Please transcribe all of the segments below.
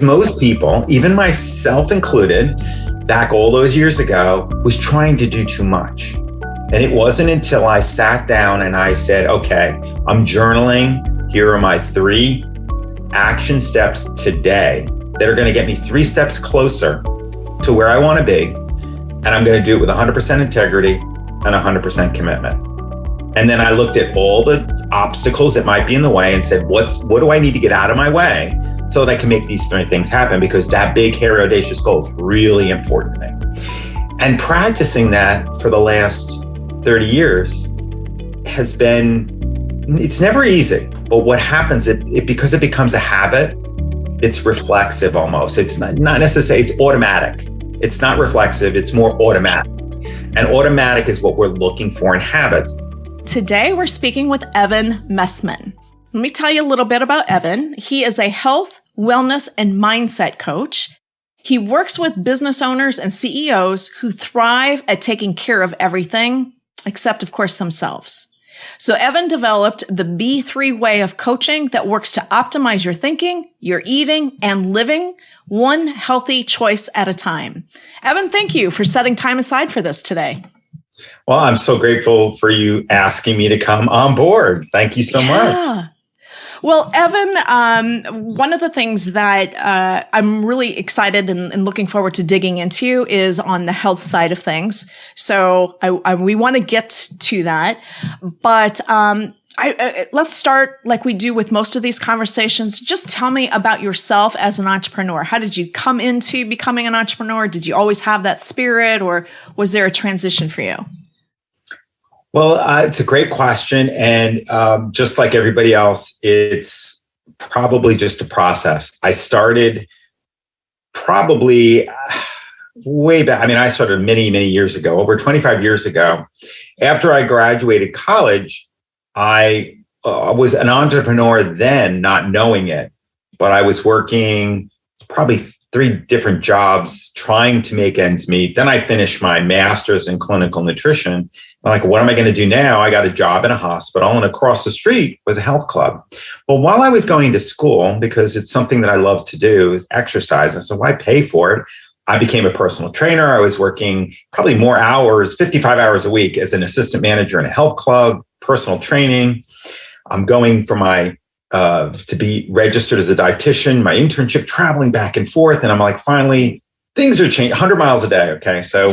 Most people, even myself included, back all those years ago, was trying to do too much. And it wasn't until I sat down and I said, okay, I'm journaling. Here are my 3 action steps today that are going to get me 3 steps closer to where I want to be. And I'm going to do it with 100% integrity and 100% commitment. And then I looked at all the obstacles that might be in the way and said, what do I need to get out of my way so that I can make these 3 things happen? Because that big, hairy, audacious goal is really important to me. And practicing that for the last 30 years has been, it's never easy, but what happens, because it becomes a habit, it's reflexive almost. It's not necessarily, it's automatic. It's not reflexive, it's more automatic. And automatic is what we're looking for in habits. Today, we're speaking with Evan Mestman. Let me tell you a little bit about Evan. He is a health, wellness, and mindset coach. He works with business owners and CEOs who thrive at taking care of everything, except, of course, themselves. So Evan developed the B3 way of coaching that works to optimize your thinking, your eating, and living one healthy choice at a time. Evan, thank you for setting time aside for this today. Well, I'm so grateful for you asking me to come on board. Thank you so much. Well, Evan, one of the things that I'm really excited and looking forward to digging into is on the health side of things. So we want to get to that. But let's start like we do with most of these conversations. Just tell me about yourself as an entrepreneur. How did you come into becoming an entrepreneur? Did you always have that spirit, or was there a transition for you? Well, it's a great question. And just like everybody else, it's probably just a process. I started probably way back. I mean, I started many, many years ago, over 25 years ago. After I graduated college, I was an entrepreneur then, not knowing it, but I was working probably 3 different jobs trying to make ends meet. Then I finished my master's in clinical nutrition. I'm like, what am I going to do now? I got a job in a hospital, and across the street was a health club. Well, while I was going to school, because it's something that I love to do, is exercise. And so why pay for it? I became a personal trainer. I was working probably more hours, 55 hours a week as an assistant manager in a health club, personal training. I'm going for my to be registered as a dietitian, my internship, traveling back and forth. And I'm like, finally, things are changing, 100 miles a day. Okay. So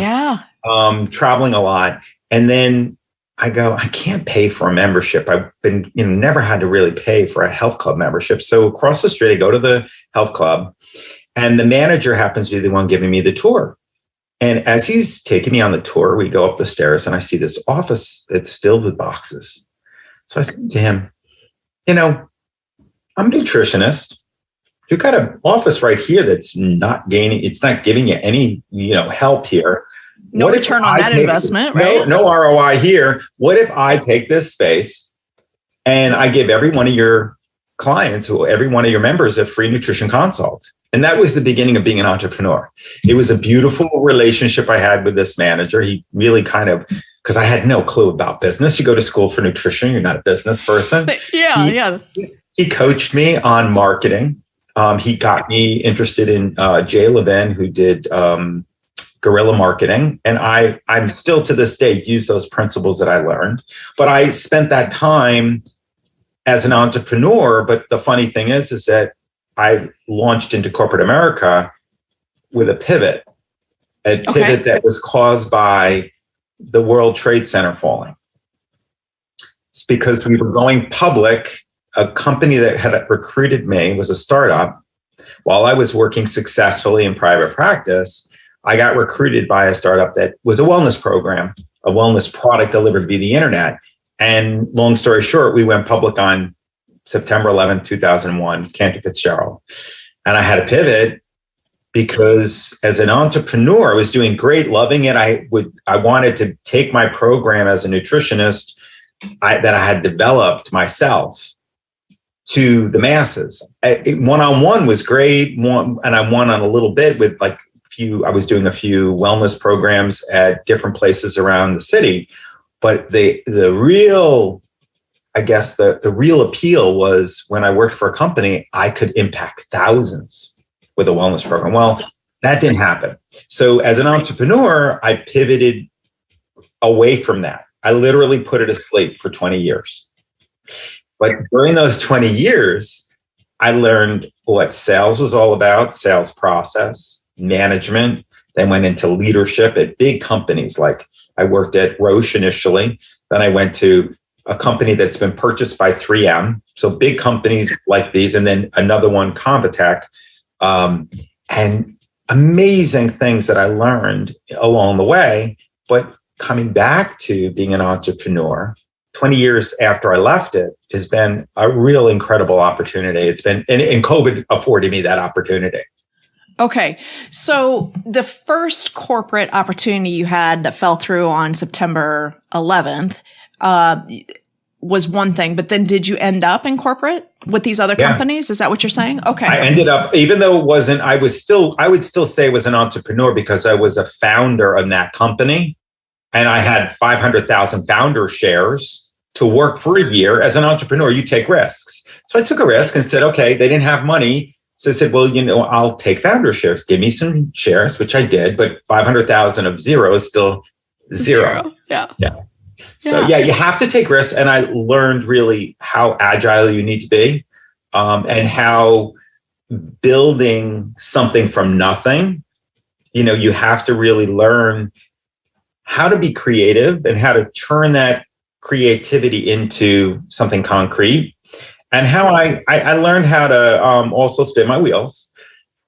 traveling a lot. And then I go, I can't pay for a membership. I've been, never had to really pay for a health club membership. So across the street, I go to the health club, and the manager happens to be the one giving me the tour. And as he's taking me on the tour, we go up the stairs, and I see this office that's filled with boxes. So I said to him, I'm a nutritionist. You've got an office right here that's not giving you any, help here. No return on that investment, right? No ROI here. What if I take this space and I give every one of your clients, or every one of your members, a free nutrition consult? And that was the beginning of being an entrepreneur. It was a beautiful relationship I had with this manager. He really because I had no clue about business. You go to school for nutrition, you're not a business person. He coached me on marketing. He got me interested in Jay Levin, who did guerrilla marketing. And I'm still to this day use those principles that I learned. But I spent that time as an entrepreneur. But the funny thing is that I launched into corporate America with a pivot that was caused by the World Trade Center falling. It's because we were going public. A company that had recruited me was a startup. While I was working successfully in private practice, I got recruited by a startup that was a wellness program, a wellness product delivered via the internet. And long story short, we went public on September 11th, 2001, Cantor Fitzgerald. And I had to pivot because as an entrepreneur, I was doing great, loving it. I wanted to take my program as a nutritionist that I had developed myself to the masses. One-on-one was great. And I won on a little bit with I was doing a few wellness programs at different places around the city. But the real, I guess the real appeal was when I worked for a company, I could impact thousands with a wellness program. Well, that didn't happen. So as an entrepreneur, I pivoted away from that. I literally put it asleep for 20 years. But during those 20 years, I learned what sales was all about, sales process, management, then went into leadership at big companies. Like I worked at Roche initially. Then I went to a company that's been purchased by 3M. So big companies like these, and then another one, Convatec, and amazing things that I learned along the way. But coming back to being an entrepreneur, 20 years after I left it, has been a real incredible opportunity. It's been, and COVID afforded me that opportunity. Okay. So the first corporate opportunity you had that fell through on September 11th was one thing, but then did you end up in corporate with these other companies? Is that what you're saying? Okay. I ended up, even though it wasn't, I would still say I was an entrepreneur because I was a founder of that company. And I had 500,000 founder shares to work for a year. As an entrepreneur, you take risks. So I took a risk and said, okay, they didn't have money. So I said, well, I'll take founder shares. Give me some shares, which I did. But 500,000 of zero is still zero. Yeah. So you have to take risks. And I learned really how agile you need to be, and how building something from nothing, you have to really learn how to be creative and how to turn that creativity into something concrete. And how I learned how to also spin my wheels.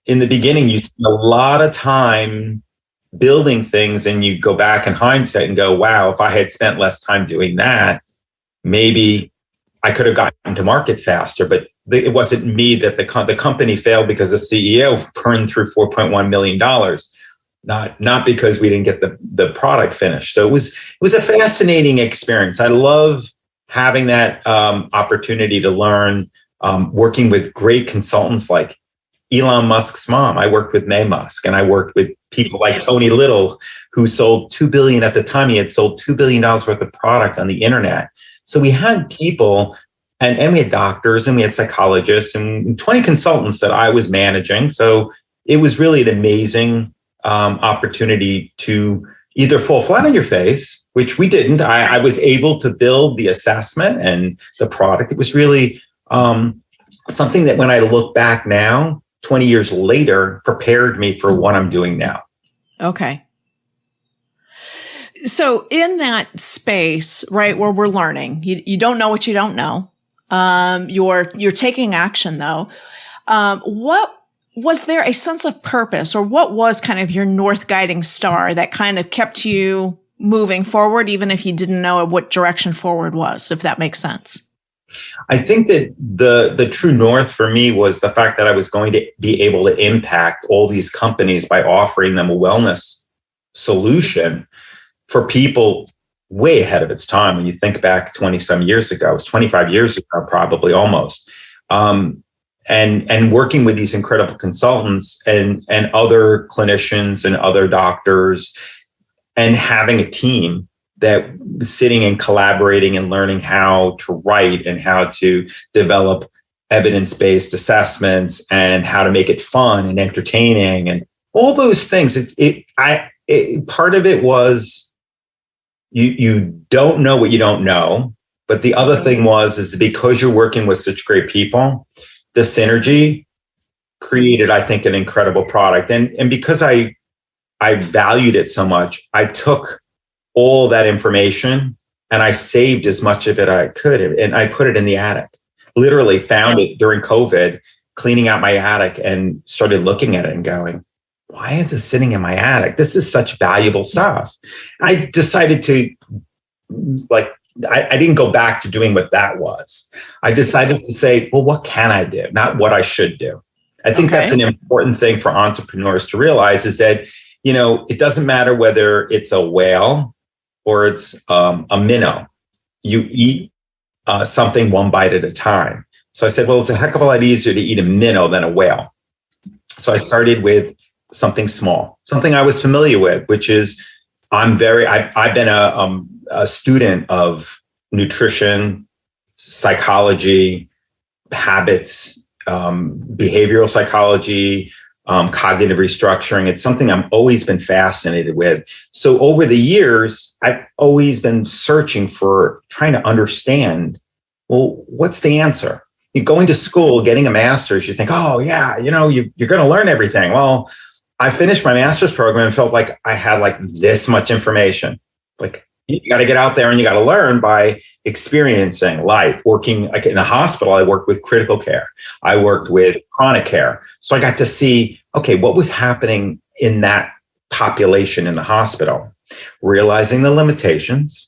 In the beginning, you spend a lot of time building things, and you go back in hindsight and go, wow, if I had spent less time doing that, maybe I could have gotten to market faster. But it wasn't me that the company failed because the CEO burned through $4.1 million. Not because we didn't get the product finished. So it was a fascinating experience. I love having that opportunity to learn, working with great consultants like Elon Musk's mom. I worked with May Musk, and I worked with people like Tony Little, who sold $2 billion at the time. He had sold $2 billion worth of product on the internet. So we had people, and we had doctors, and we had psychologists, and 20 consultants that I was managing. So it was really an amazing opportunity to either fall flat on your face, which we didn't. I was able to build the assessment and the product. It was really something that when I look back now, 20 years later, prepared me for what I'm doing now. Okay. So in that space, right, where we're learning, you don't know what you don't know. You're taking action though. What was there a sense of purpose, or what was kind of your north guiding star that kind of kept you moving forward, even if you didn't know what direction forward was, if that makes sense? I think that the true north for me was the fact that I was going to be able to impact all these companies by offering them a wellness solution for people way ahead of its time. When you think back 20 some years ago, it was 25 years ago, probably almost. And working with these incredible consultants and other clinicians and other doctors, and having a team that was sitting and collaborating and learning how to write and how to develop evidence-based assessments and how to make it fun and entertaining and all those things. Part of it was you don't know what you don't know. But the other thing is because you're working with such great people, the synergy created, I think, an incredible product. And because I valued it so much, I took all that information and I saved as much of it I could. And I put it in the attic, literally found it during COVID, cleaning out my attic, and started looking at it and going, why is this sitting in my attic? This is such valuable stuff. I decided to I didn't go back to doing what that was. I decided to say, well, what can I do? Not what I should do. I think that's an important thing for entrepreneurs to realize, is that, it doesn't matter whether it's a whale or it's a minnow. You eat something one bite at a time. So I said, well, it's a heck of a lot easier to eat a minnow than a whale. So I started with something small, something I was familiar with, which is I've been a student of nutrition, psychology, habits, behavioral psychology, cognitive restructuring. It's something I've always been fascinated with. So over the years, I've always been searching for trying to understand, well, what's the answer? You're going to school, getting a master's, you think, oh yeah, you're going to learn everything. Well, I finished my master's program and felt like I had like this much information. Like, you got to get out there and you got to learn by experiencing life. Working like in a hospital, I worked with critical care. I worked with chronic care. So I got to see, okay, what was happening in that population in the hospital, realizing the limitations,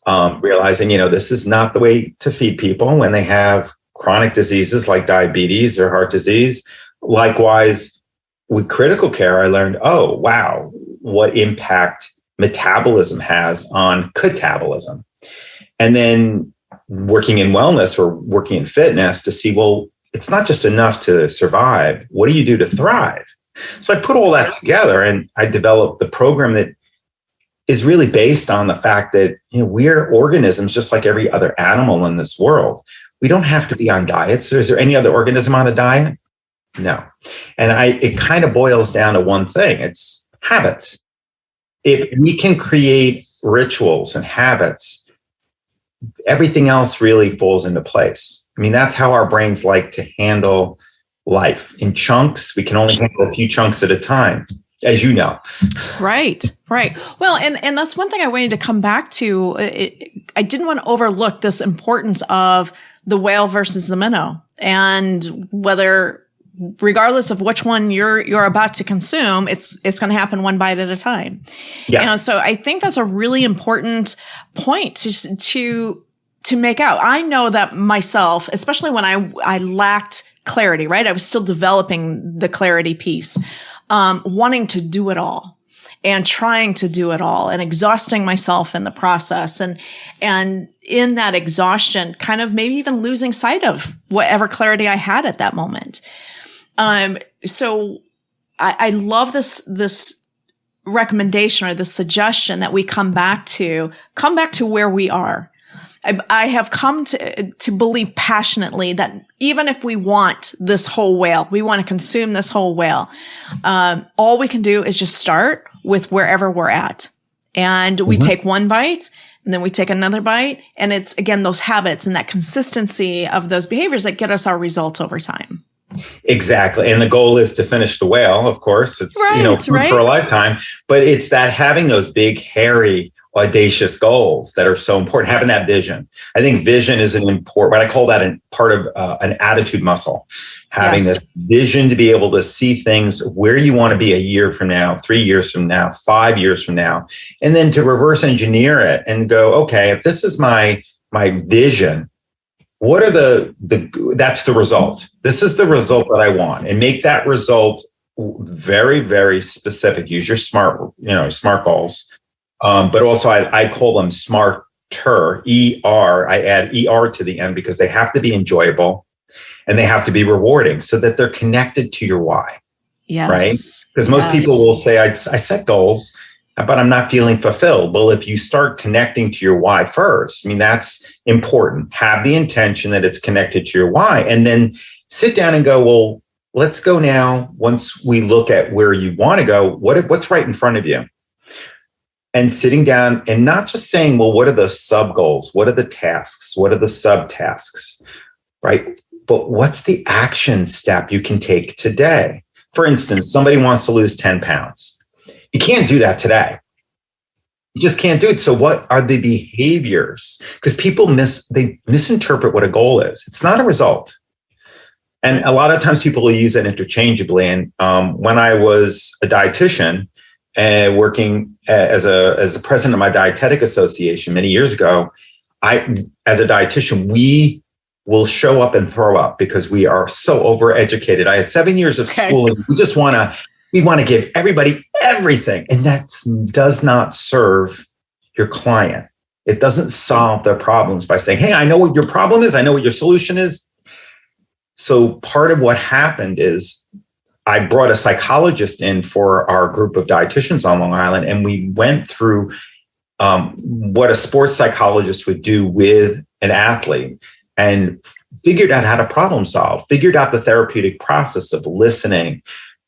realizing, this is not the way to feed people when they have chronic diseases like diabetes or heart disease. Likewise, with critical care, I learned, oh, wow, what impact metabolism has on catabolism. And then working in wellness or working in fitness to see, well, it's not just enough to survive. What do you do to thrive? So I put all that together and I developed the program that is really based on the fact that we're organisms just like every other animal in this world. We don't have to be on diets. Is there any other organism on a diet? No. And it kind of boils down to one thing. It's habits. If we can create rituals and habits, everything else really falls into place. I mean, that's how our brains like to handle life. In chunks, we can only handle a few chunks at a time, as you know. Right. Well, and that's one thing I wanted to come back to. I didn't want to overlook this importance of the whale versus the minnow, and whether, regardless of which one you're about to consume, it's going to happen one bite at a time. Yeah. So I think that's a really important point to make out. I know that myself, especially when I lacked clarity, right? I was still developing the clarity piece, wanting to do it all and trying to do it all and exhausting myself in the process. And in that exhaustion, kind of maybe even losing sight of whatever clarity I had at that moment. So I love this recommendation or this suggestion that we come back to where we are. I have come to believe passionately that even if we want this whole whale, we want to consume this whole whale, all we can do is just start with wherever we're at. And we take one bite and then we take another bite. And it's, again, those habits and that consistency of those behaviors that get us our results over time. Exactly. And the goal is to finish the whale, of course. It's, food for a lifetime. But it's that having those big, hairy, audacious goals that are so important, having that vision. I think vision is an important, what I call that part of an attitude muscle, having this vision to be able to see things where you want to be a year from now, 3 years from now, 5 years from now, and then to reverse engineer it and go, okay, if this is my vision, what are that's the result. This is the result that I want, and make that result very, very specific. Use your smart goals. But also I call them smarter, ER. I add ER to the end because they have to be enjoyable and they have to be rewarding so that they're connected to your why. Yes. Right? Because most people will say, I set goals, but I'm not feeling fulfilled. Well, if you start connecting to your why first, I mean, that's important. Have the intention that it's connected to your why, and then sit down and go, well, let's go now. Once we look at where you want to go, what's right in front of you? And sitting down and not just saying, well, what are the sub goals? What are the tasks? What are the subtasks? Right? But what's the action step you can take today? For instance, somebody wants to lose 10 pounds. You can't do that today. You just can't do it. So what are the behaviors? Because people misinterpret what a goal is. It's not a result. And a lot of times people will use that interchangeably. And when I was a dietitian, working as a president of my dietetic association many years ago, as a dietitian, we will show up and throw up because we are so overeducated. I had 7 years of schooling. We want to give everybody everything. And that does not serve your client. It doesn't solve their problems by saying, hey, I know what your problem is. I know what your solution is. So part of what happened is I brought a psychologist in for our group of dietitians on Long Island, and we went through what a sports psychologist would do with an athlete and figured out how to problem solve, figured out the therapeutic process of listening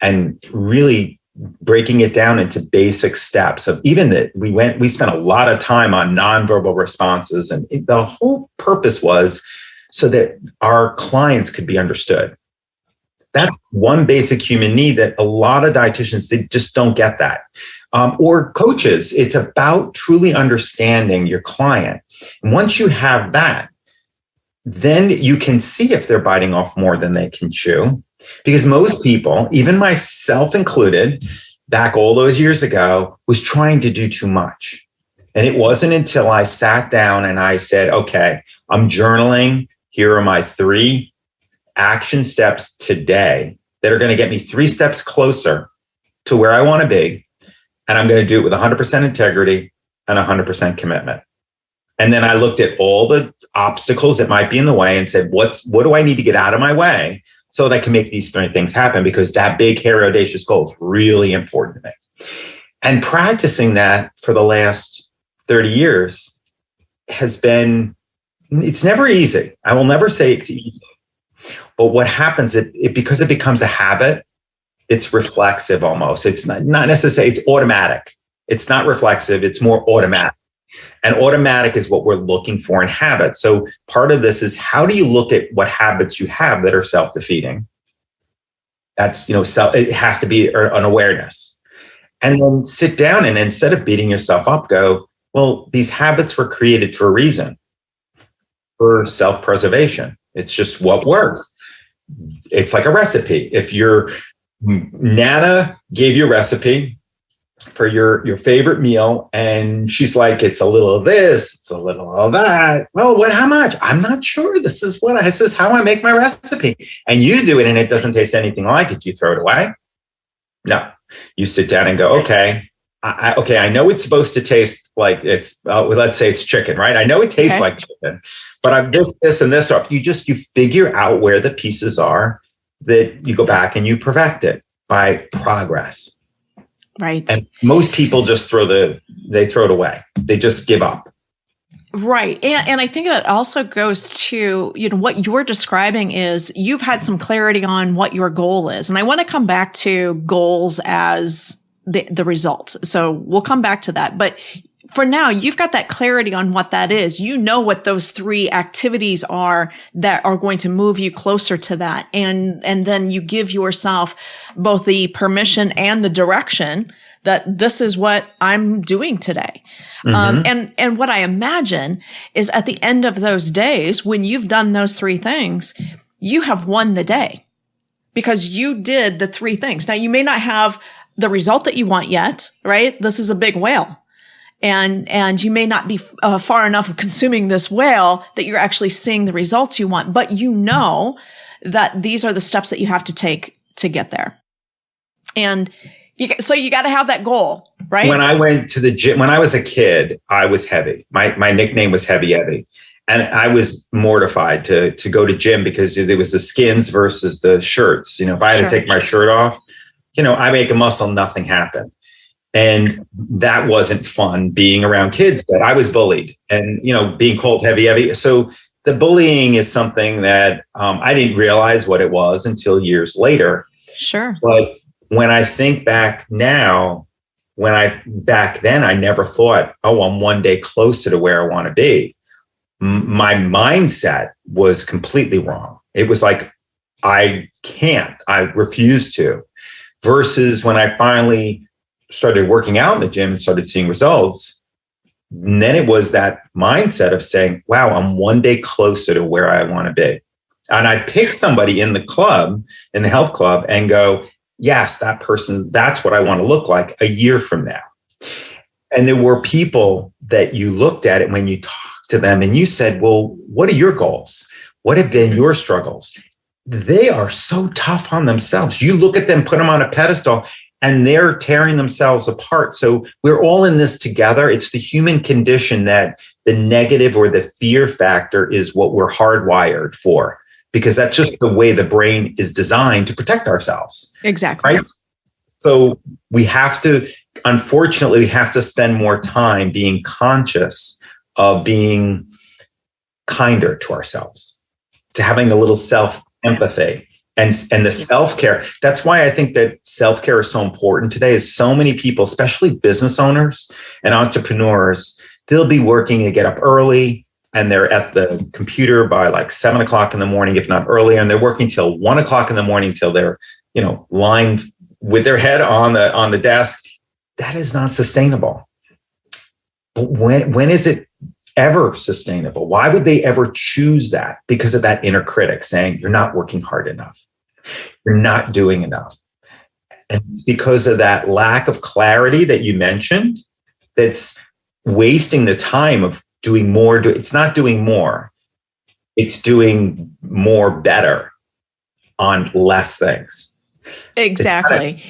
and really breaking it down into basic steps of even that we spent a lot of time on nonverbal responses. And the whole purpose was so that our clients could be understood. That's one basic human need that a lot of dietitians, they just don't get that. Or coaches, it's about truly understanding your client. And once you have that, then you can see if they're biting off more than they can chew. Because most people, even myself included, back all those years ago, was trying to do too much. And it wasn't until I sat down and I said, okay, I'm journaling. Here are my 3 action steps today that are going to get me 3 steps closer to where I want to be. And I'm going to do it with 100% integrity and 100% commitment. And then I looked at all the obstacles that might be in the way and said, what do I need to get out of my way so that I can make these 3 things happen? Because that big, hairy, audacious goal is really important to me. And practicing that for the last 30 years has been, it's never easy. I will never say it's easy. But what happens, because it becomes a habit, it's reflexive almost. It's not necessarily, it's automatic. It's not reflexive, it's more automatic. And automatic is what we're looking for in habits. So part of this is, how do you look at what habits you have that are self-defeating? That's, it has to be an awareness. And then sit down and instead of beating yourself up, go, well, these habits were created for a reason, for self-preservation. It's just what works. It's like a recipe. If your Nana gave you a recipe for your favorite meal, and she's like, it's a little of this, it's a little of that. Well, how much? I'm not sure. This is how I make my recipe. And you do it and it doesn't taste anything like it. You throw it away? No. You sit down and go, okay, I know it's supposed to taste like it's, let's say it's chicken, right? I know it tastes like chicken, but I've this and this up. You figure out where the pieces are that you go back and you perfect it by progress. Right. And most people just throw it away. They just give up. Right. And I think that also goes to, what you're describing is you've had some clarity on what your goal is. And I want to come back to goals as the result. So we'll come back to that. But for now, you've got that clarity on what that is. You know what those 3 activities are that are going to move you closer to that. And then you give yourself both the permission and the direction that this is what I'm doing today. Mm-hmm. And what I imagine is at the end of those days, when you've done those 3 things, you have won the day because you did the 3 things. Now, you may not have the result that you want yet, right? This is a big whale. And you may not be far enough of consuming this whale that you're actually seeing the results you want, but you know that these are the steps that you have to take to get there. And so you got to have that goal, right? When I went to the gym, when I was a kid, I was heavy. My nickname was Heavy Eddie. And I was mortified to go to gym because there was the skins versus the shirts. If I had to take my shirt off, I make a muscle, nothing happened. And that wasn't fun being around kids, but I was bullied and, being called heavy. So the bullying is something that I didn't realize what it was until years later. Sure. But when I think back now, back then, I never thought, I'm one day closer to where I want to be. My mindset was completely wrong. It was like, I refuse to. Versus when I finally started working out in the gym and started seeing results, and then it was that mindset of saying, wow, I'm one day closer to where I want to be. And I pick somebody in the club, in the health club, and go, yes, that person, that's what I want to look like a year from now. And there were people that you looked at it when you talked to them and you said, well, what are your goals? What have been your struggles? They are so tough on themselves. You look at them, put them on a pedestal, and they're tearing themselves apart. So we're all in this together. It's the human condition that the negative or the fear factor is what we're hardwired for, because that's just the way the brain is designed to protect ourselves. Exactly. Right? So unfortunately, we have to spend more time being conscious of being kinder to ourselves, to having a little self-empathy, And the self-care. That's why I think that self-care is so important today, is so many people, especially business owners and entrepreneurs, they'll be working to get up early and they're at the computer by like 7 o'clock in the morning, if not earlier. And they're working till 1 o'clock in the morning till they're, lying with their head on the desk. That is not sustainable. But when is it ever sustainable? Why would they ever choose that? Because of that inner critic saying, you're not working hard enough. You're not doing enough. And it's because of that lack of clarity that you mentioned that's wasting the time of doing more. It's not doing more. It's doing more better on less things. Exactly.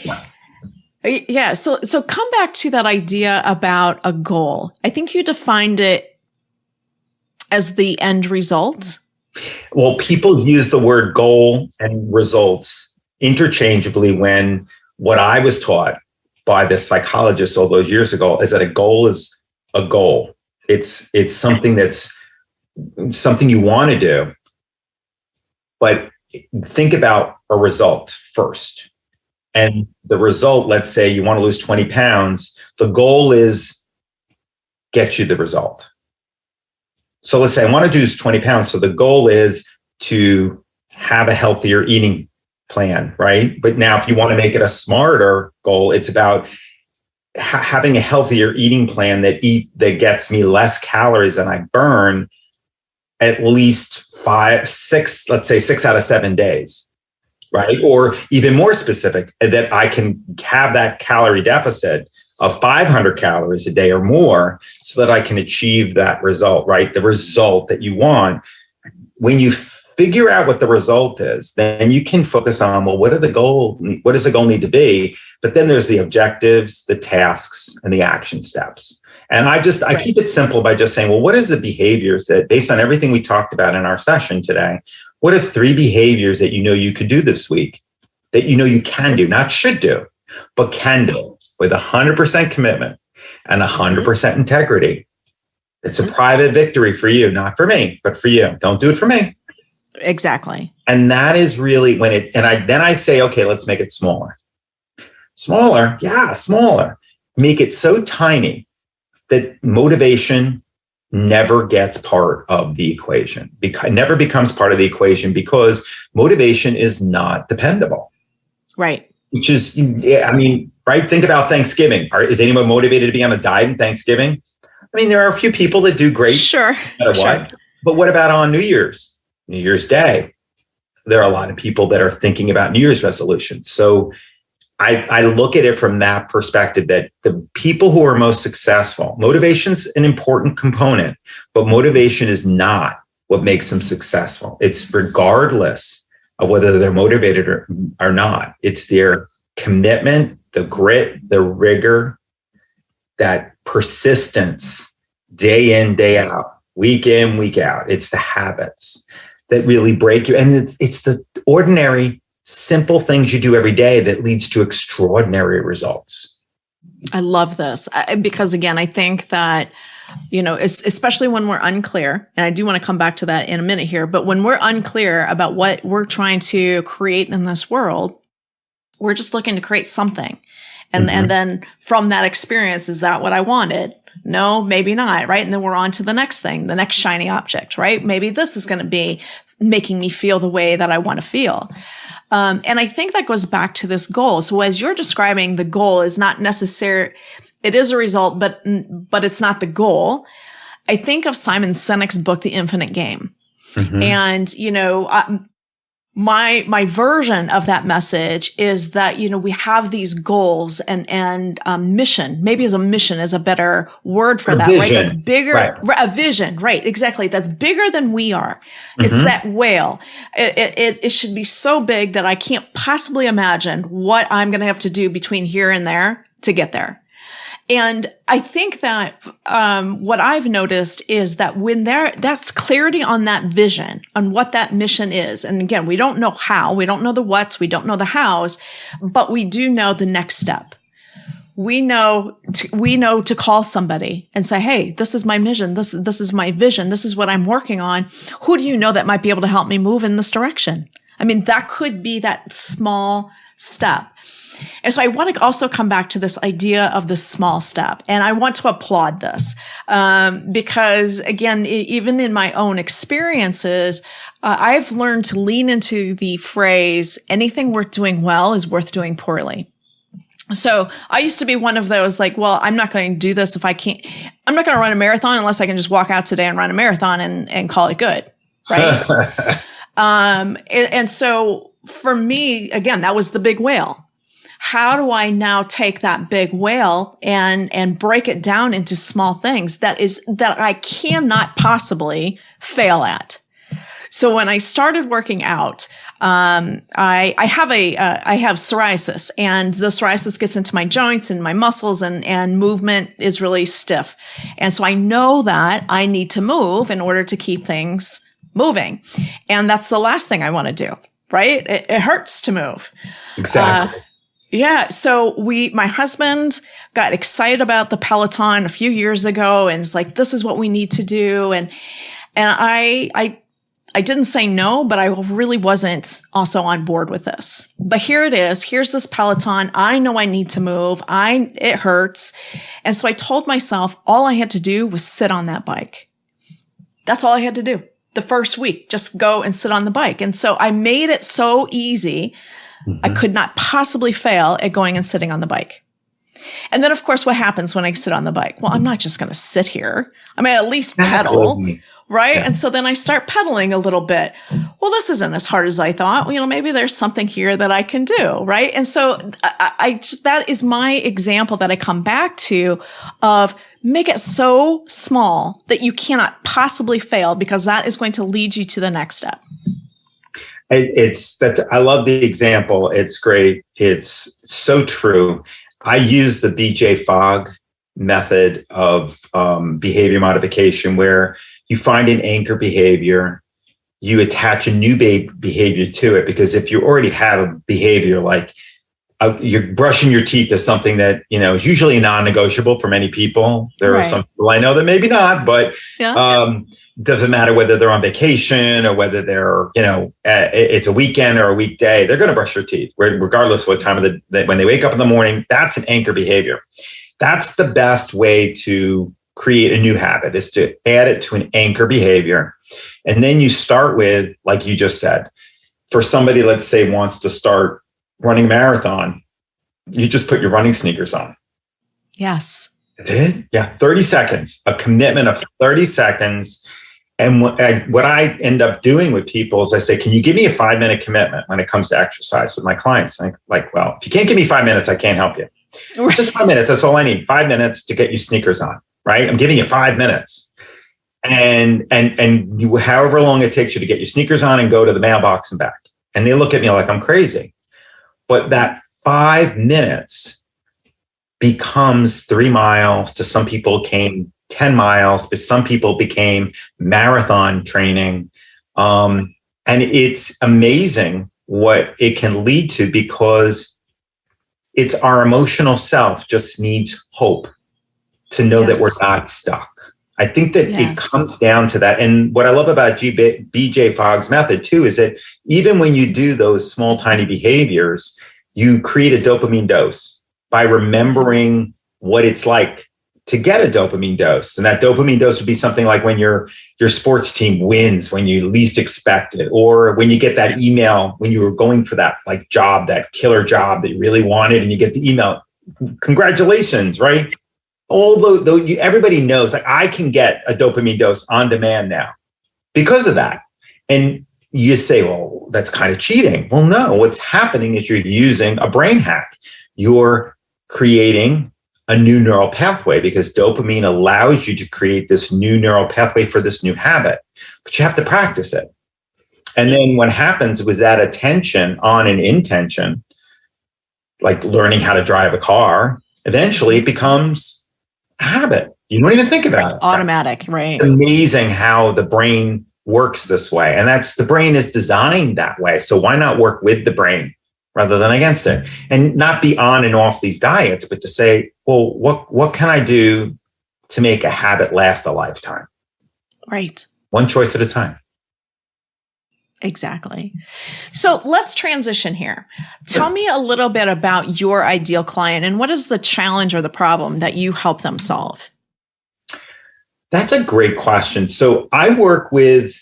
Yeah. So come back to that idea about a goal. I think you defined it as the end result. Well, people use the word goal and results interchangeably when what I was taught by this psychologist all those years ago is that a goal is a goal. It's something that's something you want to do. But think about a result first. And the result, let's say you want to lose 20 pounds, the goal is get you the result. So let's say I want to lose 20 pounds. So the goal is to have a healthier eating plan, right? But now if you want to make it a smarter goal, it's about having a healthier eating plan that gets me less calories than I burn at least 6 out of 7 days, right? Or even more specific, that I can have that calorie deficit of 500 calories a day or more so that I can achieve that result, right? The result that you want. When you figure out what the result is, then you can focus on, well, what does the goal need to be? But then there's the objectives, the tasks, and the action steps. And I keep it simple by just saying, well, what is the behaviors that, based on everything we talked about in our session today, what are 3 behaviors that you could do this week, that you can do, not should do, but can do with 100% commitment and 100% integrity? It's a private victory for you, not for me, but for you. Don't do it for me. Exactly. And that is really when I say, okay, let's make it smaller. Smaller. Yeah, smaller. Make it so tiny that motivation never gets part of the equation. Never becomes part of the equation because motivation is not dependable. Right. Which is, right? Think about Thanksgiving. Is anyone motivated to be on a diet in Thanksgiving? I mean, there are a few people that do great. Sure. No matter what. But what about on New Year's Day? There are a lot of people that are thinking about New Year's resolutions. So I look at it from that perspective, that the people who are most successful, motivation's an important component, but motivation is not what makes them successful. It's regardless of whether they're motivated or not. It's their commitment, the grit, the rigor, that persistence, day in, day out, week in, week out. It's the habits that really break you. And it's the ordinary, simple things you do every day that leads to extraordinary results. I love this because, again, I think that, especially when we're unclear, and I do want to come back to that in a minute here, but when we're unclear about what we're trying to create in this world, we're just looking to create something. And then from that experience, is that what I wanted? No, maybe not, right? And then we're on to the next thing, the next shiny object, right? Maybe this is going to be making me feel the way that I want to feel. And I think that goes back to this goal. So as you're describing, the goal is not necessary. It is a result, but it's not the goal. I think of Simon Sinek's book, The Infinite Game. And, my version of that message is that, we have these goals and mission, maybe as a mission is a better word for that, right? That's bigger, a vision, right? Exactly. That's bigger than we are. It's that whale. It should be so big that I can't possibly imagine what I'm going to have to do between here and there to get there. And I think that what I've noticed is that when that's clarity on that vision, on what that mission is. And again, we don't know how, we don't know the what's, we don't know the how's, but we do know the next step. We know to call somebody and say, hey, this is my mission. This is my vision. This is what I'm working on. Who do you know that might be able to help me move in this direction? I mean, that could be that small step. And so I want to also come back to this idea of the small step. And I want to applaud this because, again, even in my own experiences, I've learned to lean into the phrase, anything worth doing well is worth doing poorly. So I used to be one of those like, well, I'm not going to do this if I can't. I'm not going to run a marathon unless I can just walk out today and run a marathon and call it good. Right. And so for me, again, that was the big whale. How do I now take that big whale and break it down into small things that I cannot possibly fail at? So when I started working out, I have psoriasis, and the psoriasis gets into my joints and my muscles, and movement is really stiff. And so I know that I need to move in order to keep things moving. And that's the last thing I want to do, right? It hurts to move. Exactly. Yeah. So my husband got excited about the Peloton a few years ago, and it's like, this is what we need to do. And I didn't say no, but I really wasn't also on board with this. But here it is. Here's this Peloton. I know I need to move. It hurts. And so I told myself all I had to do was sit on that bike. That's all I had to do. The first week, just go and sit on the bike. And so I made it so easy. I could not possibly fail at going and sitting on the bike. And then, of course, what happens when I sit on the bike? Well, I'm not just going to sit here. I mean, at least pedal, right? Yeah. And so then I start pedaling a little bit. Well, this isn't as hard as I thought. Well, maybe there's something here that I can do, right? And so that is my example that I come back to of make it so small that you cannot possibly fail, because that is going to lead you to the next step. I love the example. It's great. It's so true. I use the BJ Fogg method of behavior modification, where you find an anchor behavior, you attach a new behavior to it. Because if you already have a behavior like you're brushing your teeth is something that, is usually non-negotiable for many people. There are some people I know that maybe not, but doesn't matter whether they're on vacation or whether they're, it's a weekend or a weekday, they're going to brush their teeth regardless of what time of the when they wake up in the morning. That's an anchor behavior. That's the best way to create a new habit, is to add it to an anchor behavior. And then you start with, like you just said, for somebody, let's say, wants to start running a marathon, you just put your running sneakers on. Yes. Yeah. 30 seconds, a commitment of 30 seconds. And what I end up doing with people is I say, can you give me a 5-minute commitment when it comes to exercise with my clients? Like, well, if you can't give me 5 minutes, I can't help you. Right. Just 5 minutes. That's all I need. 5 minutes to get you sneakers on, right? I'm giving you 5 minutes. And you, however long it takes you to get your sneakers on and go to the mailbox and back. And they look at me like I'm crazy. But that 5 minutes becomes 3 miles. To some people came 10 miles, but some people became marathon training. And it's amazing what it can lead to, because it's our emotional self just needs hope to know that we're not stuck. I think that it comes down to that. And what I love about BJ Fogg's method too, is that even when you do those small, tiny behaviors, you create a dopamine dose by remembering what it's like to get a dopamine dose. And that dopamine dose would be something like when your sports team wins, when you least expect it, or when you get that email, when you were going for that job, that killer job that you really wanted, and you get the email, congratulations, right? Although everybody knows, I can get a dopamine dose on demand now because of that. And you say, well, that's kind of cheating. Well, no, what's happening is you're using a brain hack. You're creating a new neural pathway, because dopamine allows you to create this new neural pathway for this new habit, but you have to practice it. And then what happens with that attention on an intention, like learning how to drive a car, eventually it becomes a habit. You don't even think about it. Automatic, right? It's amazing how the brain works this way. And the brain is designed that way. So why not work with the brain rather than against it? And not be on and off these diets, but to say, well, what can I do to make a habit last a lifetime? Right. One choice at a time. Exactly. So let's transition here. Tell me a little bit about your ideal client and what is the challenge or the problem that you help them solve? That's a great question. So I work with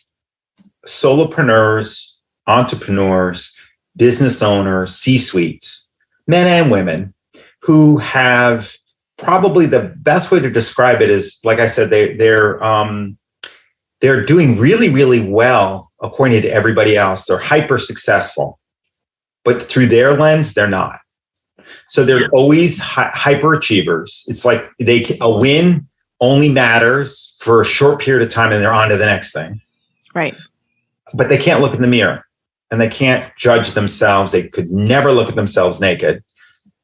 solopreneurs, entrepreneurs, business owners, C-suites, men and women who have probably the best way to describe it is, like I said, they're doing really, really well according to everybody else. They're hyper successful, but through their lens, they're not. So they're always hyper achievers. It's like a win only matters for a short period of time and they're on to the next thing. Right. But they can't look in the mirror and they can't judge themselves. They could never look at themselves naked.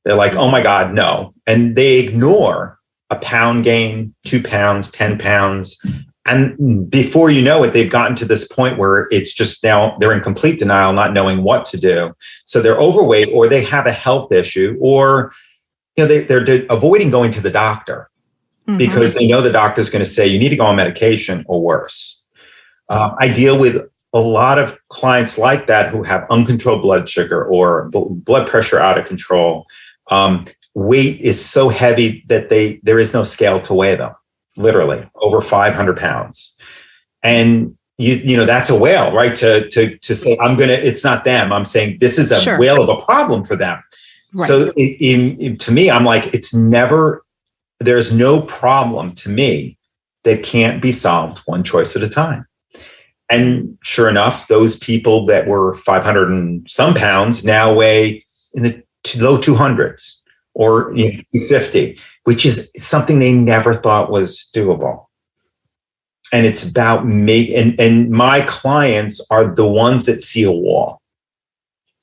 They're like, oh my God, no. And they ignore a pound gain, 2 pounds, 10 pounds. And before you know it, they've gotten to this point where it's just now they're in complete denial, not knowing what to do. So they're overweight or they have a health issue or they're avoiding going to the doctor because they know the doctor's going to say you need to go on medication or worse. I deal with a lot of clients like that who have uncontrolled blood sugar or blood pressure out of control. Weight is so heavy that there is no scale to weigh them, literally over 500 pounds. And that's a whale, right? To say, it's not them. I'm saying this is a whale of a problem for them. Right. So to me, I'm like, there's no problem to me that can't be solved one choice at a time. And sure enough, those people that were 500 and some pounds now weigh in the low 200s or 250, which is something they never thought was doable. And it's about and my clients are the ones that see a wall.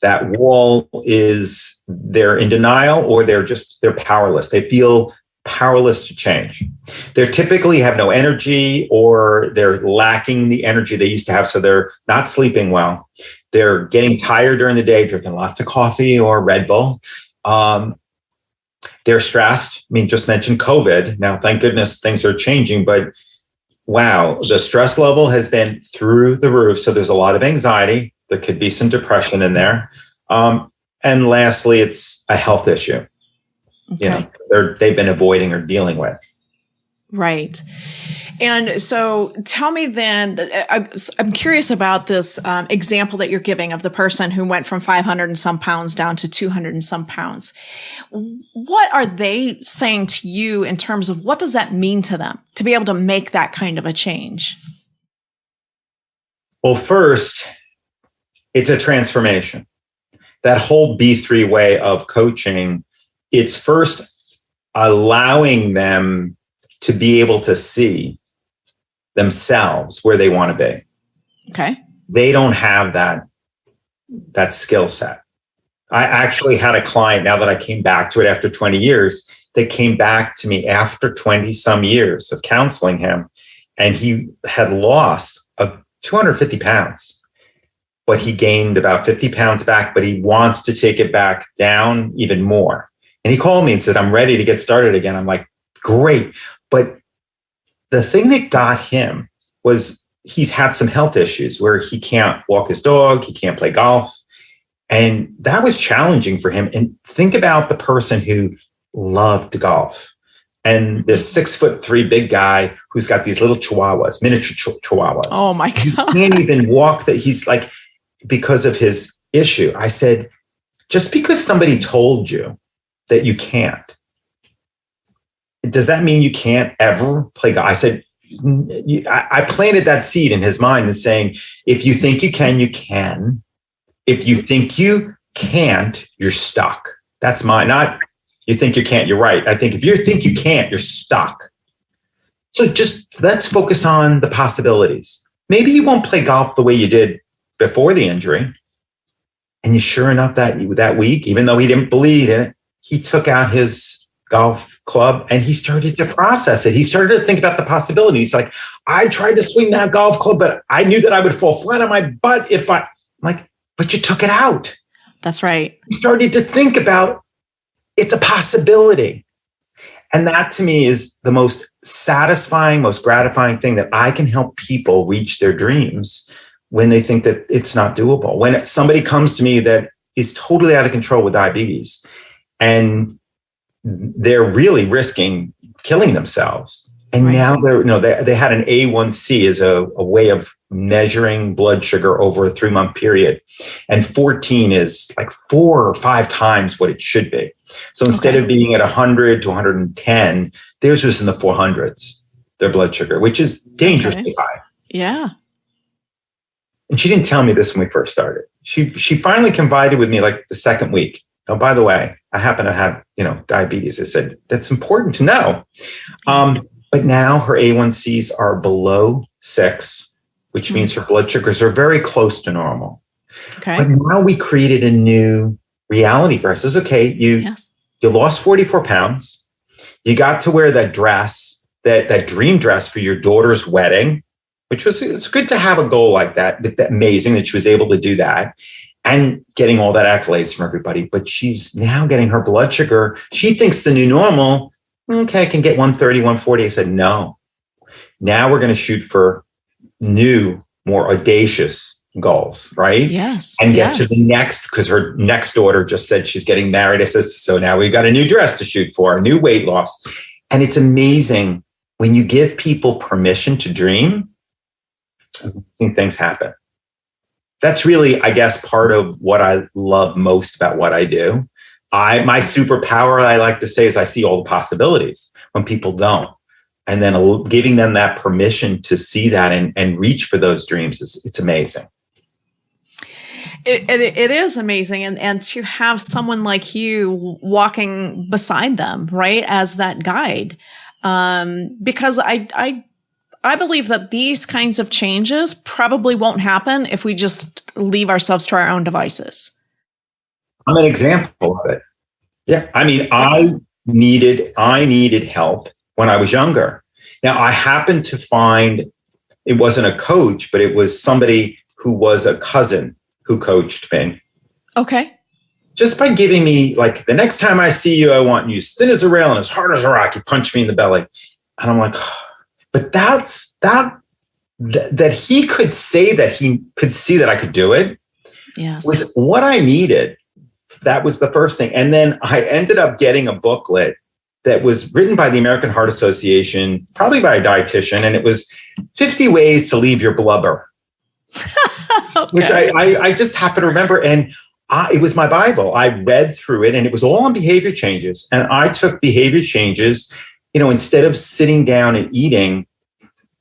That wall is they're in denial or they're powerless. They feel powerless to change. They typically have no energy or they're lacking the energy they used to have. So they're not sleeping well. They're getting tired during the day, drinking lots of coffee or Red Bull. They're stressed. Just mentioned COVID. Now, thank goodness things are changing, but wow, the stress level has been through the roof. So there's a lot of anxiety. There could be some depression in there. And lastly, it's a health issue. Okay. They've been avoiding or dealing with. Right. And so tell me then, I'm curious about this example that you're giving of the person who went from 500 and some pounds down to 200 and some pounds. What are they saying to you in terms of what does that mean to them to be able to make that kind of a change? Well, first, it's a transformation. That whole B3 way of coaching, it's first allowing them to be able to see themselves where they want to be. Okay. They don't have that skill set. I actually had a client, now that I came back to it after 20 years, they came back to me after 20 some years of counseling him, and he had lost 250 pounds, but he gained about 50 pounds back, but he wants to take it back down even more. And he called me and said, I'm ready to get started again. I'm like, great. But the thing that got him was he's had some health issues where he can't walk his dog, he can't play golf. And that was challenging for him. And think about the person who loved golf. And this 6'3" big guy who's got these little chihuahuas, miniature chihuahuas. Oh my God. He can't even walk that. He's like, because of his issue. I said, just because somebody told you that you can't, does that mean you can't ever play golf? I said, I planted that seed in his mind and saying, if you think you can, you can. If you think you can't, you're stuck. That's mine. Not you think you can't, you're right. I think if you think you can't, you're stuck. So just let's focus on the possibilities. Maybe you won't play golf the way you did before the injury. And sure enough, that week, even though he didn't believe in it, he took out his golf club and he started to process it. He started to think about the possibilities. Like, I tried to swing that golf club, but I knew that I would fall flat on my butt I'm like, but you took it out. That's right. You started to think about it's a possibility. And that to me is the most satisfying, most gratifying thing, that I can help people reach their dreams when they think that it's not doable. When somebody comes to me that is totally out of control with diabetes and they're really risking killing themselves. And now they had an A1C as a way of measuring blood sugar over a 3-month period. And 14 is like 4 or 5 times what it should be. So instead of being at 100 to 110, theirs was in the 400s, their blood sugar, which is dangerously high. Yeah. And she didn't tell me this when we first started. She finally confided with me like the second week. Oh, by the way, I happen to have, diabetes. I said, that's important to know. But now her A1Cs are below 6, which means her blood sugars are very close to normal. Okay. But now we created a new reality for us. It's okay. You lost 44 pounds. You got to wear that dress, that dream dress for your daughter's wedding, which it's good to have a goal like that. But amazing that she was able to do that and getting all that accolades from everybody. But she's now getting her blood sugar. She thinks the new normal, okay, I can get 130, 140. I said, no. Now we're going to shoot for new, more audacious goals, right? Yes. And get to the next, because her next daughter just said she's getting married. I said, so now we've got a new dress to shoot for, a new weight loss. And it's amazing when you give people permission to dream, amazing things happen. That's really, I guess, part of what I love most about what I do. My superpower, I like to say, is I see all the possibilities when people don't. And then giving them that permission to see that and reach for those dreams, it's amazing. It is amazing. And to have someone like you walking beside them, right, as that guide. Because I believe that these kinds of changes probably won't happen if we just leave ourselves to our own devices. I'm an example of it. Yeah. I mean, I needed help when I was younger. Now, I happened to find, it wasn't a coach, but it was somebody who was a cousin who coached me. Okay. Just by giving me, like, the next time I see you, I want you as thin as a rail and as hard as a rock. You punch me in the belly. And I'm like, but that he could say that he could see that I could do it. Yes. Was what I needed. That was the first thing. And then I ended up getting a booklet that was written by the American Heart Association, probably by a dietitian, and it was 50 ways to leave your blubber. Which I just happen to remember. And it was my Bible. I read through it, and it was all on behavior changes. And I took behavior changes, instead of sitting down and eating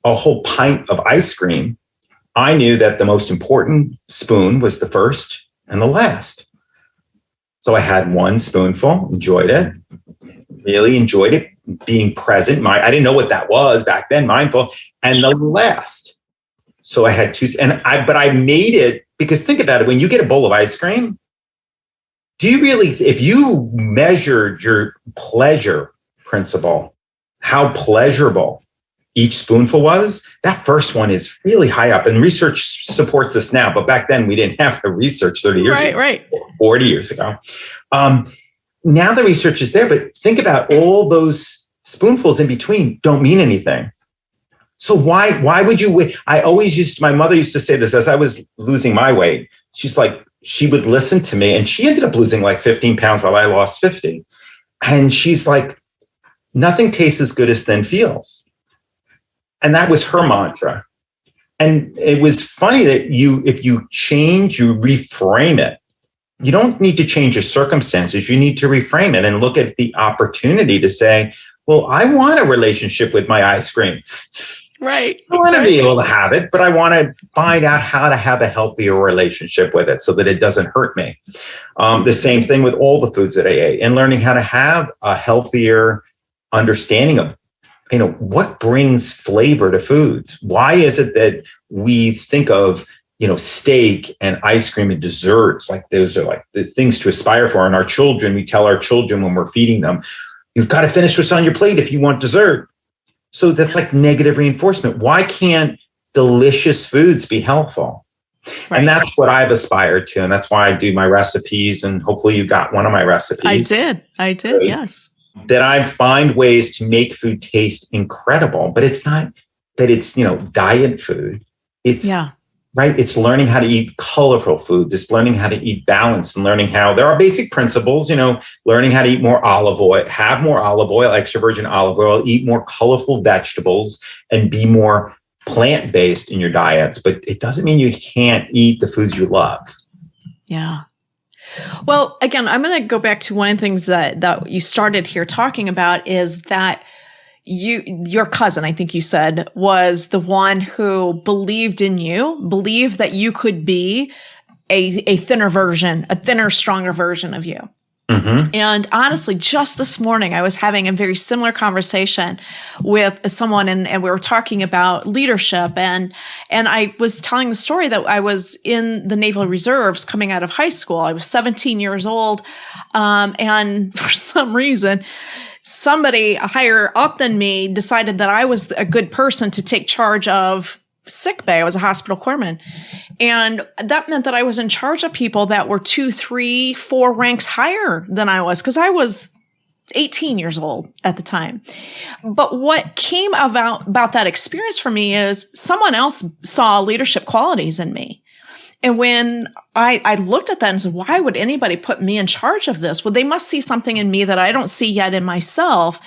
a whole pint of ice cream, I knew that the most important spoon was the first and the last. So I had one spoonful, enjoyed it, really enjoyed it, being present. I didn't know what that was back then, mindful, and the last. So I had 2, but I made it, because think about it, when you get a bowl of ice cream, if you measured your pleasure principle, how pleasurable each spoonful was, that first one is really high up. And research supports this now, but back then we didn't have the research 30 years ago, 40 years ago. Now the research is there, but think about all those spoonfuls in between don't mean anything. So why would you wait? My mother used to say this as I was losing my weight. She's like, she would listen to me, and she ended up losing like 15 pounds while I lost 50. And she's like, nothing tastes as good as thin feels. And that was her mantra. And it was funny that if you change, you reframe it. You don't need to change your circumstances. You need to reframe it and look at the opportunity to say, well, I want a relationship with my ice cream. Right. I want to be able to have it, but I want to find out how to have a healthier relationship with it so that it doesn't hurt me. The same thing with all the foods that I ate, and learning how to have a healthier understanding of, what brings flavor to foods. Why is it that we think of, steak and ice cream and desserts, like those are like the things to aspire for? And our children, we tell our children when we're feeding them, you've got to finish what's on your plate if you want dessert. So that's like negative reinforcement. Why can't delicious foods be helpful? Right. And that's what I've aspired to. And that's why I do my recipes. And hopefully you got one of my recipes. I did. Right? Yes. That I find ways to make food taste incredible, but it's not that it's, diet food. It's right? It's learning how to eat colorful foods. It's learning how to eat balanced and learning how there are basic principles, learning how to eat more olive oil, have more olive oil, extra virgin olive oil, eat more colorful vegetables, and be more plant-based in your diets. But it doesn't mean you can't eat the foods you love. Yeah. Well, again, I'm going to go back to one of the things that you started here talking about is that your cousin, I think you said, was the one who believed in you, believed that you could be a thinner, stronger version of you. Mm-hmm. And honestly, just this morning, I was having a very similar conversation with someone and we were talking about leadership. And I was telling the story that I was in the Naval Reserves coming out of high school. I was 17 years old. And for some reason, somebody higher up than me decided that I was a good person to take charge of sick bay. I was a hospital corpsman. And that meant that I was in charge of people that were 2, 3, 4 ranks higher than I was because I was 18 years old at the time. But what came about that experience for me is someone else saw leadership qualities in me. And when I looked at that and said, why would anybody put me in charge of this? Well, they must see something in me that I don't see yet in myself.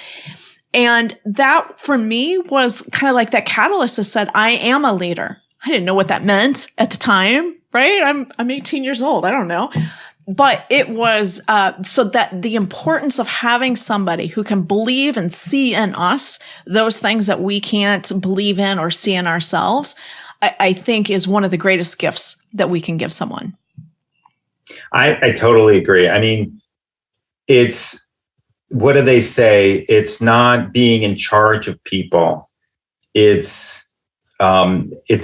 And that for me was kind of like that catalyst that said, I am a leader. I didn't know what that meant at the time, right? I'm 18 years old. I don't know. But it was so that the importance of having somebody who can believe and see in us those things that we can't believe in or see in ourselves, I think is one of the greatest gifts that we can give someone. I totally agree. I mean, what do they say? It's not being in charge of people. It's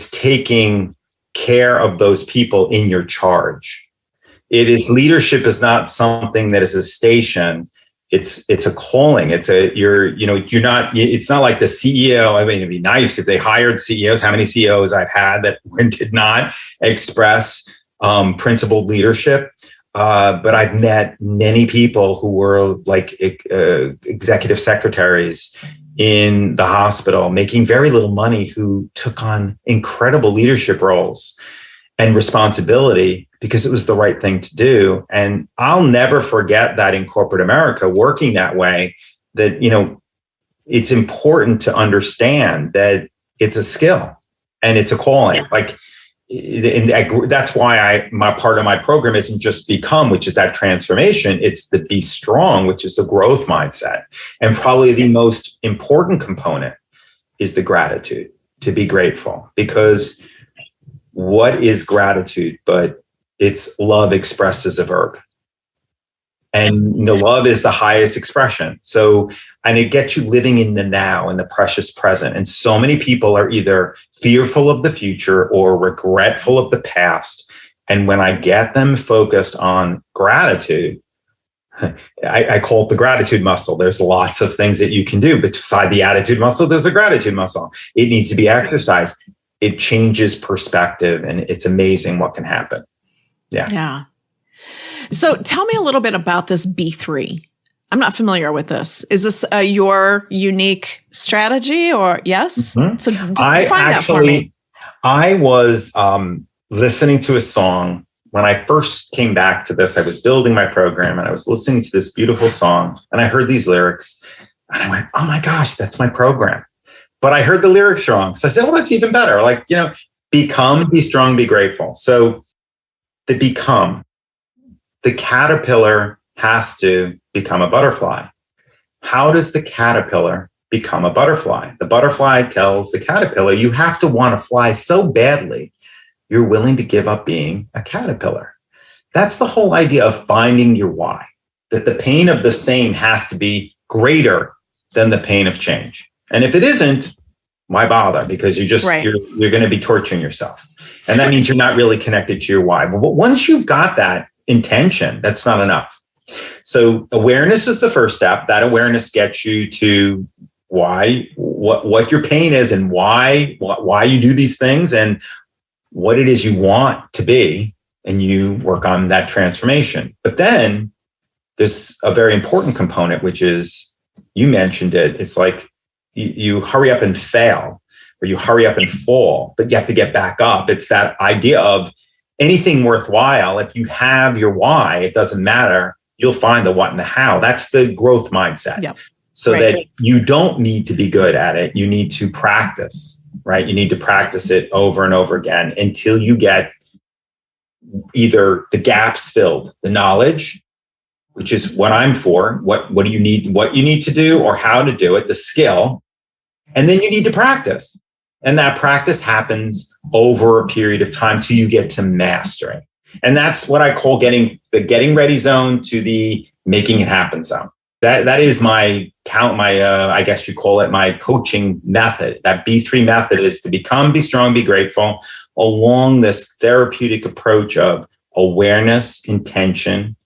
taking care of those people in your charge. Leadership is not something that is a station. It's a calling. It's not like the CEO. I mean, it'd be nice if they hired CEOs. How many CEOs I've had that did not express principled leadership. But I've met many people who were like executive secretaries in the hospital, making very little money, who took on incredible leadership roles and responsibility because it was the right thing to do. And I'll never forget that in corporate America, working that way, that, it's important to understand that it's a skill and it's a calling. And that's why my part of my program isn't just become, which is that transformation. It's the be strong, which is the growth mindset. And probably the most important component is the gratitude, to be grateful. Because what is gratitude? But it's love expressed as a verb. And love is the highest expression. And it gets you living in the now, in the precious present. And so many people are either fearful of the future or regretful of the past. And when I get them focused on gratitude, I call it the gratitude muscle. There's lots of things that you can do. But beside the attitude muscle, there's a gratitude muscle. It needs to be exercised. It changes perspective, and it's amazing what can happen. Yeah. So tell me a little bit about this B3. I'm not familiar with this. Is this your unique strategy or yes? Mm-hmm. So just define that for me. I was listening to a song when I first came back to this. I was building my program and I was listening to this beautiful song and I heard these lyrics and I went, oh my gosh, that's my program. But I heard the lyrics wrong. So I said, well, that's even better. Become, be strong, be grateful. So the become, the caterpillar has to become a butterfly. How does the caterpillar become a butterfly? The butterfly tells the caterpillar, you have to want to fly so badly, you're willing to give up being a caterpillar. That's the whole idea of finding your why, that the pain of the same has to be greater than the pain of change. And if it isn't, why bother? Because you're going to be torturing yourself. And that means you're not really connected to your why. But once you've got that intention, that's not enough. So awareness is the first step. That awareness gets you to why, what your pain is and why you do these things and what it is you want to be. And you work on that transformation. But then there's a very important component, which is, you mentioned it. It's like you hurry up and fail. or you hurry up and fall, but you have to get back up. It's that idea of anything worthwhile. If you have your why, it doesn't matter. You'll find the what and the how. That's the growth mindset. Yep. So that you don't need to be good at it. You need to practice, right? You need to practice it over and over again until you get either the gaps filled, the knowledge, which is what I'm for, what do you need, what you need to do or how to do it, the skill. And then you need to practice. And that practice happens over a period of time till you get to mastering. And that's what I call getting ready zone to the making it happen zone. That is my I guess you call it my coaching method. That B3 method is to become, be strong, be grateful along this therapeutic approach of awareness, intention,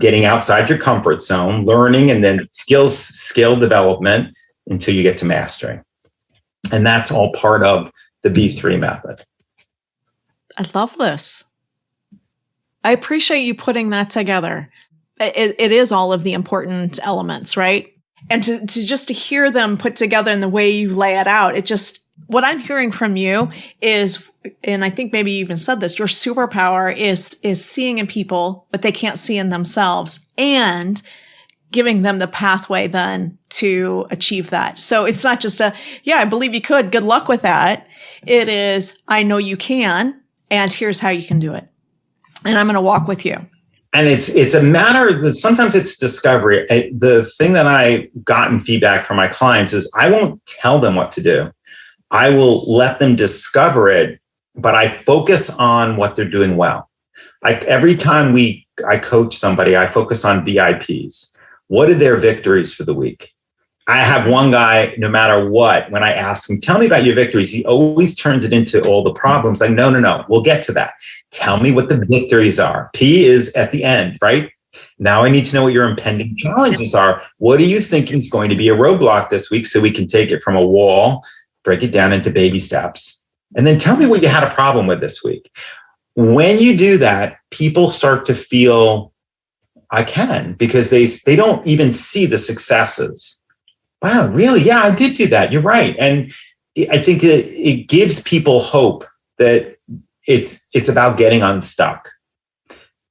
getting outside your comfort zone, learning, and then skill development until you get to mastering. And that's all part of the B3 method. I love this. I appreciate you putting that together. It is all of the important elements, right? And to hear them put together in the way you lay it out, what I'm hearing from you is, and I think maybe you even said this, your superpower is seeing in people what they can't see in themselves and giving them the pathway then to achieve that. So it's not just I believe you could, good luck with that. It is, I know you can, and here's how you can do it. And I'm going to walk with you. And it's a matter that sometimes it's discovery. The thing that I gotten feedback from my clients is I won't tell them what to do. I will let them discover it, but I focus on what they're doing well. Like every time I coach somebody, I focus on VIPs. What are their victories for the week? I have one guy, no matter what, when I ask him, tell me about your victories, he always turns it into all the problems. Like, no, we'll get to that. Tell me what the victories are. P is at the end, right? Now I need to know what your impending challenges are. What do you think is going to be a roadblock this week so we can take it from a wall, break it down into baby steps, and then tell me what you had a problem with this week. When you do that, people start to feel, I can, because they don't even see the successes. Wow, really? Yeah, I did do that. You're right. And I think it gives people hope that it's about getting unstuck.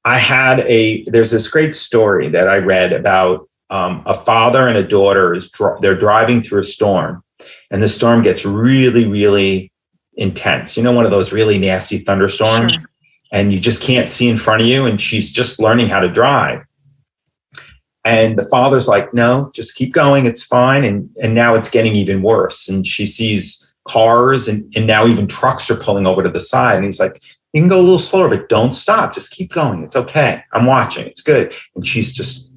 There's this great story that I read about a father and a daughter. They're driving through a storm, and the storm gets really, really intense. You know, one of those really nasty thunderstorms, sure. And you just can't see in front of you. And she's just learning how to drive. And the father's like, no, just keep going. It's fine. And now it's getting even worse. And she sees cars and now even trucks are pulling over to the side. And he's like, you can go a little slower, but don't stop. Just keep going. It's okay. I'm watching. It's good. And she's just,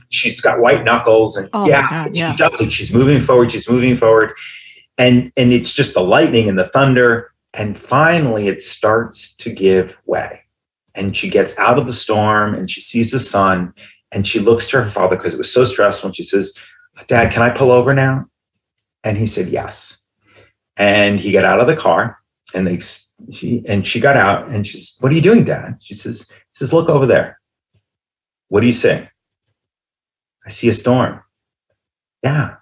she's got white knuckles and she does it. She's moving forward. And it's just the lightning and the thunder. And finally it starts to give way. And she gets out of the storm and she sees the sun. And she looks to her father because it was so stressful. And she says, Dad, can I pull over now? And he said, yes. And he got out of the car and she got out and she says, what are you doing, Dad? She says, look over there. What do you see? I see a storm. Yeah.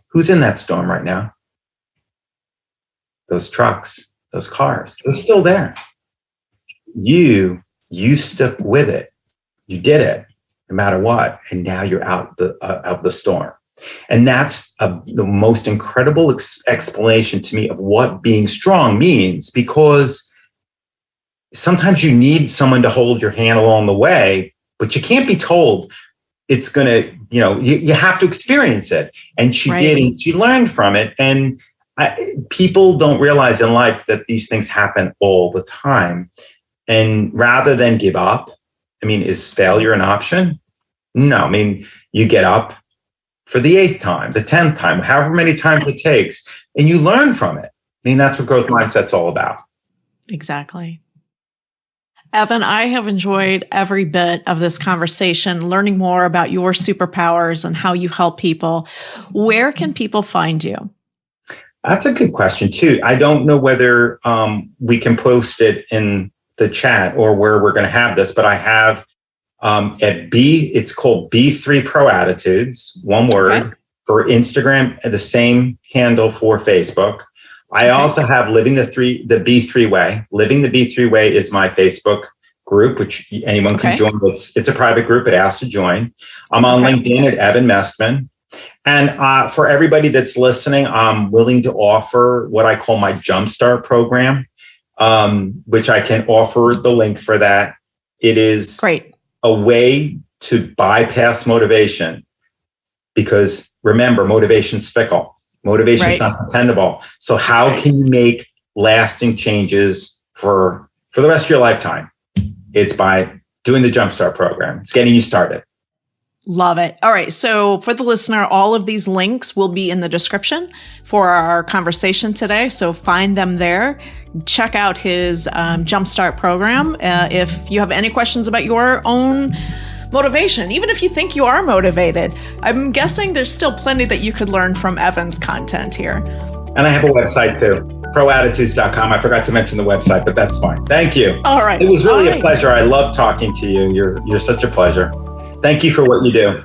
Who's in that storm right now? Those trucks, those cars, they're still there. You stuck with it. You did it. No matter what, and now you're out the storm. And that's the most incredible explanation to me of what being strong means, because sometimes you need someone to hold your hand along the way, but you can't be told it's going to, you have to experience it. And she did, and she learned from it. And people don't realize in life that these things happen all the time. And rather than give up, is failure an option? No, you get up for the 8th time, the 10th time, however many times it takes, and you learn from it. That's what growth mindset's all about. Exactly. Evan, I have enjoyed every bit of this conversation, learning more about your superpowers and how you help people. Where can people find you? That's a good question, too. I don't know whether we can post it in the chat or where we're going to have this, but I have it's called B3 ProAttitudes, one word, for Instagram and the same handle for Facebook. I also have Living the B3 Way. Living the B3 Way is my Facebook group, which anyone can join. It's a private group. It asks to join. I'm on LinkedIn at Evan Mestman. And for everybody that's listening, I'm willing to offer what I call my Jumpstart Program, which I can offer the link for that. It is a way to bypass motivation because remember, motivation's fickle. Motivation is not dependable. So how can you make lasting changes for the rest of your lifetime? It's by doing the Jumpstart Program. It's getting you started. Love it. All right. So for the listener, all of these links will be in the description for our conversation today. So find them there. Check out his Jumpstart Program. If you have any questions about your own motivation, even if you think you are motivated, I'm guessing there's still plenty that you could learn from Evan's content here. And I have a website too, ProAttitudes.com. I forgot to mention the website, but that's fine. Thank you. All right. It was really a pleasure. I love talking to you. You're such a pleasure. Thank you for what you do.